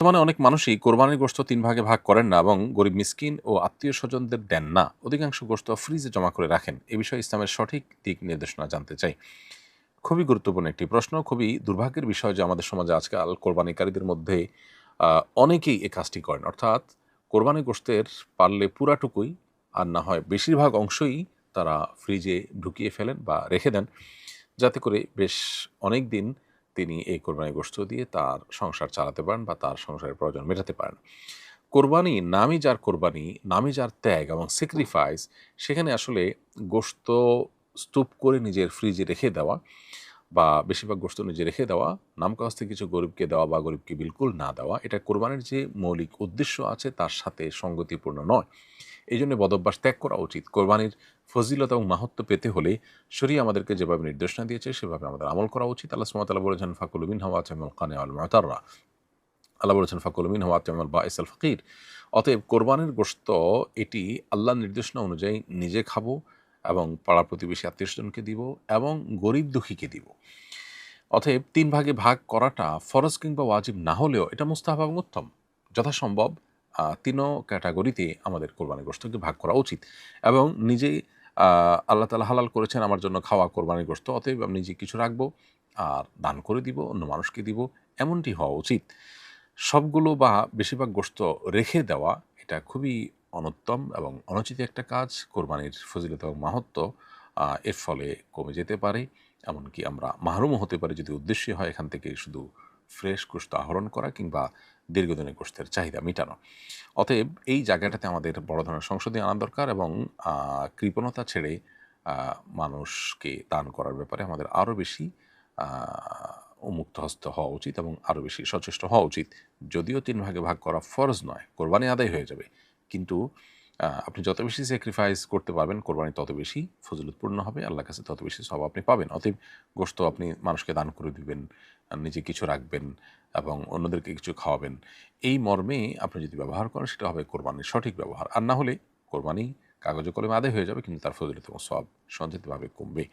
বর্তমানে অনেক মানুষই কোরবানির গোশত ৩ ভাগে ভাগ করেন না এবং গরিব মিসকিন ও আত্মীয়স্বজনদের দেন না। অধিকাংশ গোশত ফ্রিজে জমা করে রাখেন। এ বিষয়ে ইসলামের সঠিক দিক নির্দেশনা জানতে চাই। খুবই গুরুত্বপূর্ণ একটি প্রশ্ন। খুবই দুর্ভাগ্যের বিষয় যে আমাদের সমাজে আজকাল কোরবানিকারীদের মধ্যে অনেকেই এই কাজটি করেন। অর্থাৎ কোরবানির গোশতের পারলে পুরাটুকুই আর না হয় বেশিরভাগ অংশই তারা ফ্রিজে ঢুকিয়ে ফেলেন বা রেখে দেন। যাতে করে বেশ অনেকদিন তিনি এই কোরবানির গোশত দিয়ে তার সংসার চালাতে পারেন বা তার সংসারের প্রয়োজন মেটাতে পারেন। কোরবানি নামই যার কোরবানি, নামই যার ত্যাগ এবং স্যাক্রিফাইস, সেখানে আসলে গোশত স্তূপ করে নিজের ফ্রিজে রেখে দেওয়া বা বেশিরভাগ গোশত নিজে রেখে দেওয়া, নামকাওস্তে কিছু গরিবকে দেওয়া বা গরিবকে বিলকুল না দেওয়া, এটা কোরবানির যে মৌলিক উদ্দেশ্য আছে তার সাথে সঙ্গতিপূর্ণ নয়। এইজন্য বদভ্যাস ত্যাগ করা উচিত। কোরবানির ফজিলত এবং মাহাত্ম্য পেতে হলে শরিয়া আমাদেরকে যেভাবে নির্দেশনা দিয়েছে সেভাবে আমাদের আমল করা উচিত। আল্লাহ সুবহানাহু ওয়া তাআলা বলেছেন, ফাকুলু মিনহা ওয়াত'ইমুল কানি'a ওয়াল মু'তাররা। আল্লাহ বলেছেন, ফাকুলু মিনহা ওয়াত'ইমুল বাঈস আল ফাকির। অতএব কোরবানির গোশত এটি আল্লাহর নির্দেশনা অনুযায়ী নিজে খাবো এবং পাড়া প্রতিবেশী আত্মীয়স্বজনকে দিব এবং গরিব দুঃখীকে দিব। অতএব ৩ ভাগে ভাগ করাটা ফরজ কিংবা ওয়াজিব না হলেও এটা মুস্তাহাব এবং উত্তম। যথাসম্ভব ৩ ক্যাটাগরিতে আমাদের কোরবানির গোশতকে ভাগ করা উচিত এবং নিজে আল্লাহ তাআলা হালাল করেছেন আমার জন্য খাওয়া কোরবানির গোশত। অতএব আমি নিজে কিছু রাখবো আর দান করে দিব, অন্য মানুষকে দিব, এমনটি হওয়া উচিত। সবগুলো বা বেশিরভাগ গোশত রেখে দেওয়া এটা খুবই অনুত্তম এবং অনুচিত একটা কাজ। কোরবানির ফজিলত এবং মাহাত্ম্য এর ফলে কমে যেতে পারে। এমনকি আমরা মাহরুমও হতে পারি যদি উদ্দেশ্যই হয় এখান থেকে শুধু ফ্রেশ গোশত আহরণ করা কিংবা দীর্ঘদিনের গোশতের চাহিদা মেটানো। অতএব এই জায়গাটাতে আমাদের বড় ধরনের সংশোধনী আনা দরকার এবং কৃপণতা ছেড়ে আ মানুষকে দান করার ব্যাপারে আমাদের আরও বেশি আ উন্মুক্ত হস্ত হওয়া উচিত এবং আরও বেশি সচেষ্ট হওয়া উচিত। যদিও ৩ ভাগে ভাগ করা ফরজ নয়, কোরবানি আদায় হয়ে যাবে। কিন্তু আপনি যত বেশি স্যাক্রিফাইস করতে পারবেন, কোরবানি তত বেশি ফজিলতপূর্ণ হবে। আল্লাহর কাছে তত বেশি সওয়াব আপনি পাবেন। অতএব গোশত আপনি মানুষকে দান করে দিবেন, নিজে কিছু রাখবেন এবং অন্যদেরকে কিছু খাওয়াবেন। এই মর্মে আপনি যদি ব্যবহার করেন সেটা হবে কোরবানির সঠিক ব্যবহার। আর না হলে কোরবানি কাগজে কলমে আদায় হয়ে যাবে কিন্তু তার ফজিলত এবং সওয়াব সঞ্চিতভাবে কমবে।